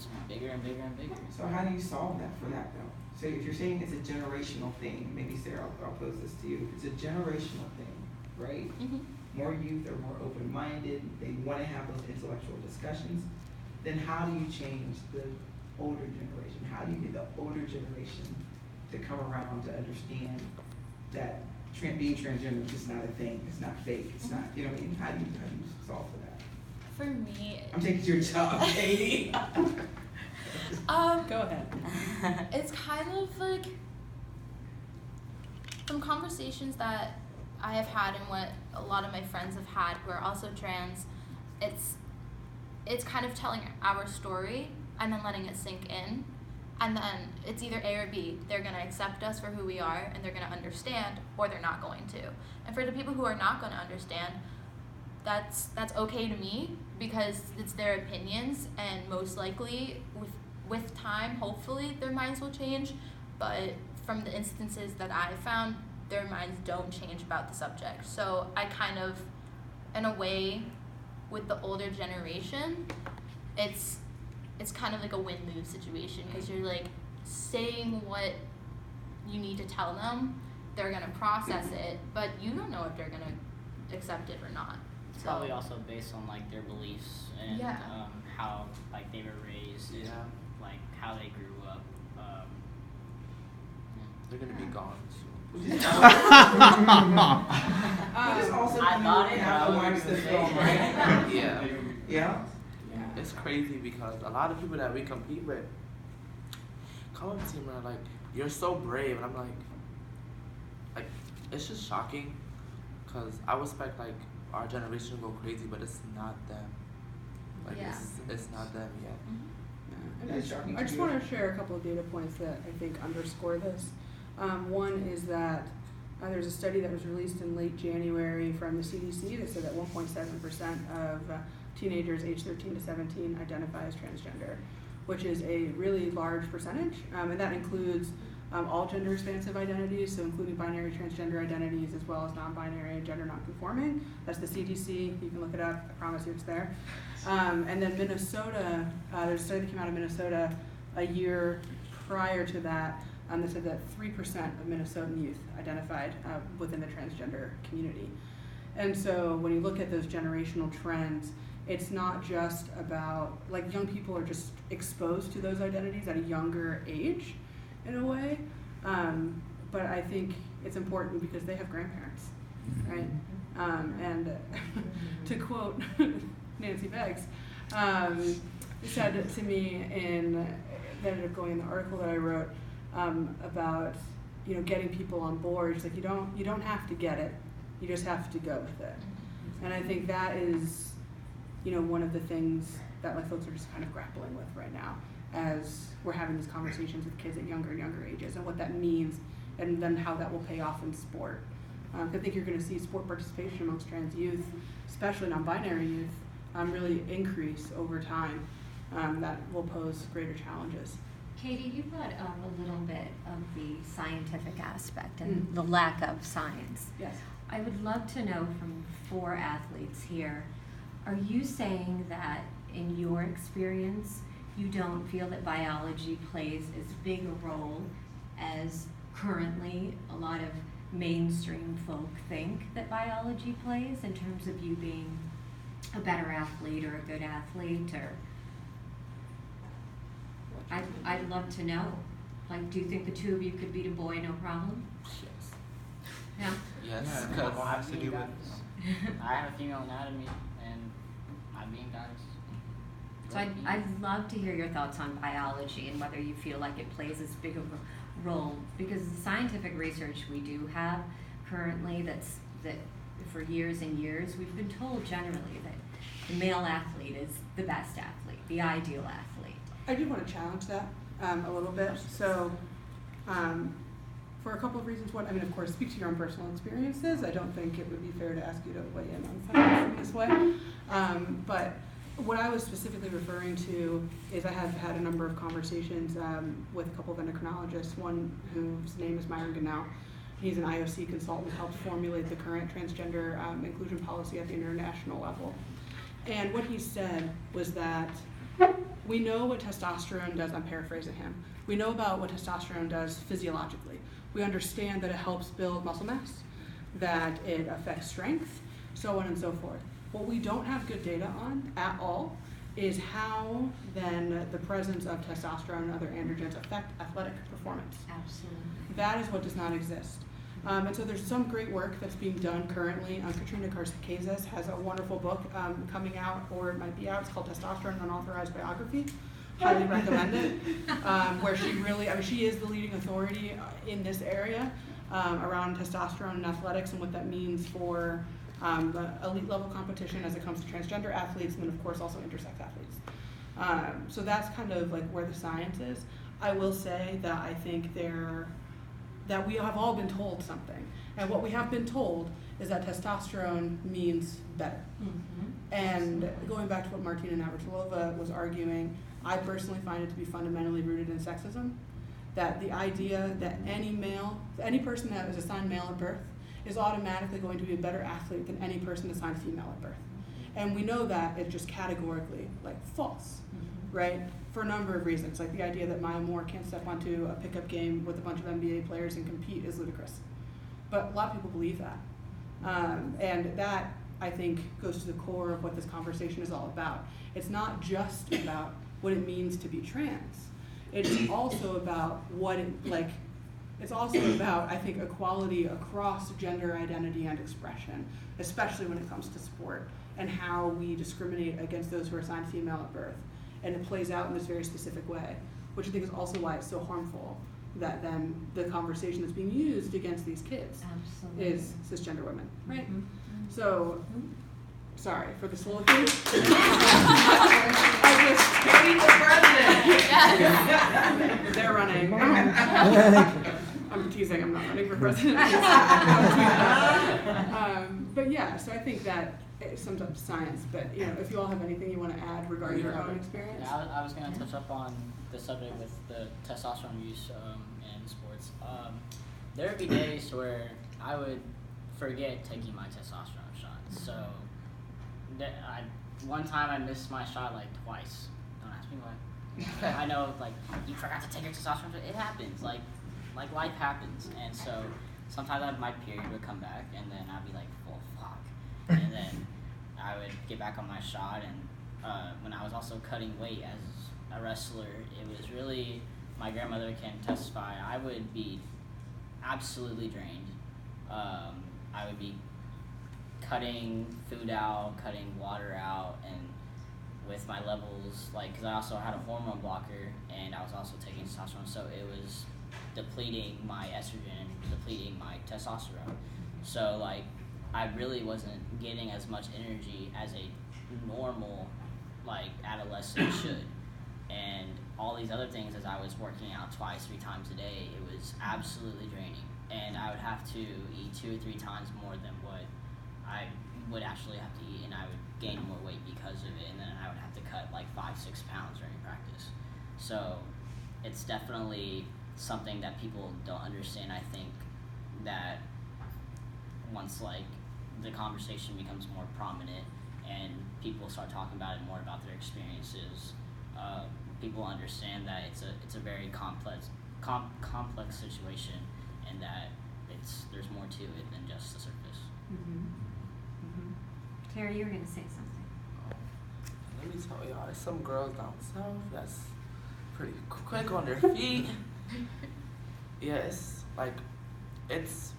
just bigger and bigger and bigger. So how do you solve that for that though? So if you're saying it's a generational thing, maybe Sarah, I'll pose this to you. It's a generational thing, right? Mm-hmm. More youth are more open-minded. They want to have those intellectual discussions. Then how do you change the older generation? How do you get the older generation to come around to understand that being transgender is just not a thing? It's not fake. It's not, you know what I mean? How do you solve for that? For me, I'm taking your job, Katie. Go ahead. it's kind of like from conversations that I have had and what a lot of my friends have had who are also trans, it's kind of telling our story and then letting it sink in, and then it's either A or B. They're gonna accept us for who we are and they're gonna understand, or they're not going to. And for the people who are not gonna understand, that's okay to me because it's their opinions, and most likely with time, hopefully their minds will change. But from the instances that I've found, their minds don't change about the subject. So I kind of, in a way, with the older generation, it's kind of like a win-lose situation because you're like saying what you need to tell them, they're gonna process it, but you don't know if they're gonna accept it or not. It's probably also based on like their beliefs and how like they were raised and like how they grew up. They're gonna be gone soon. Just also I thought it, have to but I watch was the gonna film, say. right? Yeah. Yeah. It's crazy because a lot of people that we compete with come up to me and are like, "You're so brave," and I'm like, it's just shocking because I would expect like our generation to go crazy, but it's not them. Like it's not them yet. And That's shocking I to just you. want to share a couple of data points that I think underscore this. One is that there's a study that was released in late January from the CDC that said that 1.7% of teenagers aged 13 to 17 identify as transgender, which is a really large percentage, and that includes all gender expansive identities, so including binary transgender identities as well as non-binary and gender non-conforming. That's the CDC. You can look it up. I promise you it's there. And then Minnesota, there's a study that came out of Minnesota a year prior to that that said that 3% of Minnesotan youth identified within the transgender community. And so when you look at those generational trends, it's not just about, like, young people are just exposed to those identities at a younger age in a way, but I think it's important because they have grandparents, right? And to quote Nancy Beggs, said to me that ended up going in the article that I wrote about, you know, getting people on board. She's like, you don't have to get it, you just have to go with it. And I think that is, you know, one of the things that like folks are just kind of grappling with right now as we're having these conversations with kids at younger and younger ages, and what that means, and then how that will pay off in sport. I think you're going to see sport participation amongst trans youth, especially non-binary youth, really increase over time. That will pose greater challenges. Katie, you brought up a little bit of the scientific aspect and the lack of science. Yes. I would love to know from 4 athletes here, are you saying that in your experience, you don't feel that biology plays as big a role as currently a lot of mainstream folk think that biology plays in terms of you being a better athlete or a good athlete? Or I'd love to know. Like, do you think the two of you could beat a boy no problem? Yes. Yeah. Yes, because Well, it has to do with. I have a female anatomy, and I've been guys. So I'd love to hear your thoughts on biology and whether you feel like it plays as big of a role, because the scientific research we do have currently that for years and years we've been told generally that the male athlete is the best athlete, the ideal athlete. I do want to challenge that a little bit. So for a couple of reasons. One, I mean, of course, speak to your own personal experiences. I don't think it would be fair to ask you to weigh in on science in this way. But what I was specifically referring to is I have had a number of conversations with a couple of endocrinologists, one whose name is Myron Ganell. He's an IOC consultant, helped formulate the current transgender inclusion policy at the international level. And what he said was that we know what testosterone does. I'm paraphrasing him. We know about what testosterone does physiologically. We understand that it helps build muscle mass, that it affects strength, so on and so forth. What we don't have good data on at all is how then the presence of testosterone and other androgens affect athletic performance. Absolutely. That is what does not exist. And so there's some great work that's being done currently. Katrina Karzakazis has a wonderful book coming out, or it might be out. It's called Testosterone, Unauthorized Biography. Highly recommend it. Where she really, she is the leading authority in this area around testosterone and athletics and what that means for the elite level competition as it comes to transgender athletes, and then of course also intersex athletes. So that's kind of like where the science is. I will say that I think that we have all been told something, and what we have been told is that testosterone means better. Mm-hmm. And going back to what Martina Navratilova was arguing, I personally find it to be fundamentally rooted in sexism. That the idea that any person that is assigned male at birth is automatically going to be a better athlete than any person assigned female at birth. And we know that it's just categorically false, right? For a number of reasons. Like the idea that Maya Moore can't step onto a pickup game with a bunch of NBA players and compete is ludicrous. But a lot of people believe that. And that, I think, goes to the core of what this conversation is all about. It's not just about what it means to be trans. It's also about it's also about, I think, equality across gender identity and expression, especially when it comes to sport, and how we discriminate against those who are assigned female at birth. And it plays out in this very specific way, which I think is also why it's so harmful that then the conversation that's being used against these kids Absolutely. is cisgender women, right? Mm-hmm. So, sorry for the soliloquy. They're running. I'm teasing, I'm not running for president. But yeah, so I think that it sums up science, but if you all have anything you want to add regarding your own experience. Yeah, I was going to touch up on the subject with the testosterone use in sports. There would be days where I would forget taking my testosterone shots. So one time I missed my shot twice. Don't ask me why. I know you forgot to take your testosterone shot. It happens. Like life happens. And so sometimes my period would come back and then I'd be like, well, fuck. And then I would get back on my shot, and when I was also cutting weight as a wrestler, it was really, my grandmother can testify, I would be absolutely drained. I would be cutting food out, cutting water out, and with my levels, because I also had a hormone blocker, and I was also taking testosterone, so it was depleting my estrogen, depleting my testosterone. So I really wasn't getting as much energy as a normal adolescent should. And all these other things, as I was working out 2-3 times a day, it was absolutely draining. And I would have to eat 2 or 3 times more than what I would actually have to eat, and I would gain more weight because of it, and then I would have to cut 5-6 pounds during practice. So it's definitely something that people don't understand. I think that once the conversation becomes more prominent and people start talking about it more, about their experiences, people understand that it's a very complex situation, and that there's more to it than just the surface. Mm-hmm. Mm-hmm. Terry, you were gonna say something. Let me tell y'all, there's some girls down south that's pretty quick on their feet. Yeah, it's it's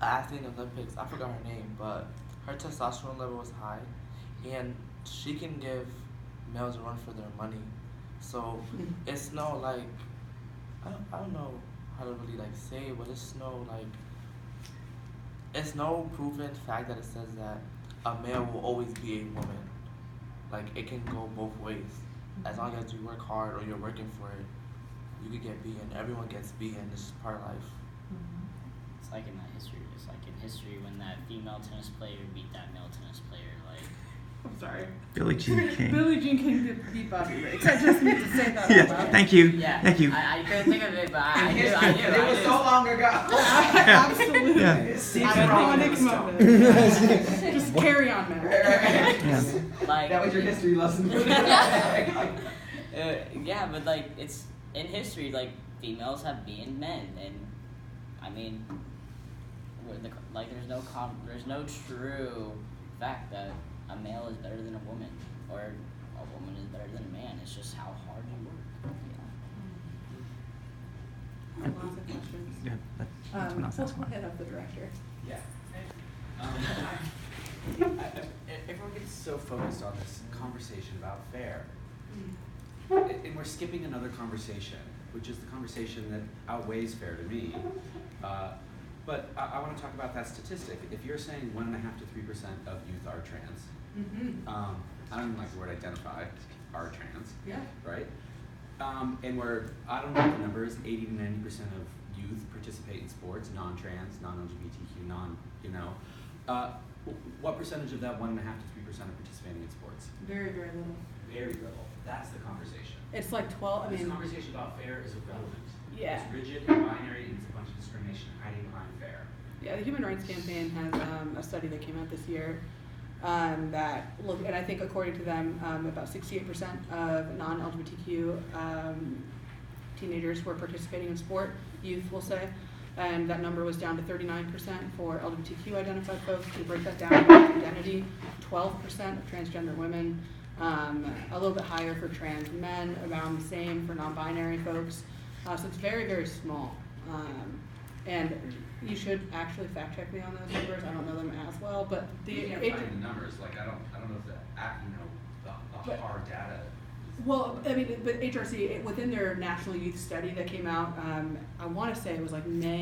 an athlete in the Olympics. I forgot her name, but her testosterone level was high, and she can give males a run for their money. So it's no I don't know how to really say it, but it's no proven fact that it says that a male will always be a woman. It can go both ways. As long as you work hard or you're working for it, you could get beaten. Everyone gets beaten. It's just part of life. Mm-hmm. It's like in that history. It's like in history when that female tennis player beat that male tennis player. I'm sorry. Billie Jean King. Billie Jean King did beat Bobby Riggs. I just need to say that. Yeah, thank you. Yeah. Thank you. I couldn't think of it, but I knew. It was so long ago. Absolutely. Yeah. It's iconic moment. Just carry on, man. Yeah. That was your history lesson. Yeah, but like it's in history, like females have been men, and I mean, like there's no true fact that a male is better than a woman or a woman is better than a man. It's just how hard you work. Lots of questions. Yeah, that's what I was asking. We'll head up the director. Yeah. Everyone gets so focused on this conversation about fair. And we're skipping another conversation, which is the conversation that outweighs fair to me. But I want to talk about that statistic. If you're saying 1.5% to 3% of youth are trans, I don't even like the word identify, are trans, Yeah. right? And I don't know what the number is, 80 to 90% of youth participate in sports, non-trans, non-LGBTQ, what percentage of that 1.5% to 3% are participating in sports? Very, very little. Very little. That's the conversation. It's like 12, This conversation about fair is irrelevant. Yeah. It's rigid and binary, and it's a bunch of discrimination hiding behind fair. Yeah, the Human Rights Campaign has a study that came out this year that looked, and I think according to them, about 68% of non-LGBTQ teenagers were participating in sport, youth will say, and that number was down to 39% for LGBTQ identified folks. To break that down by identity, 12% of transgender women, a little bit higher for trans men, around the same for non-binary folks. So it's very, very small. And you should actually fact check me on those numbers. I don't know them as well, but You can't find the numbers. Like I don't know if the hard data. Well, I mean, but HRC within their national youth study that came out, I want to say it was like May.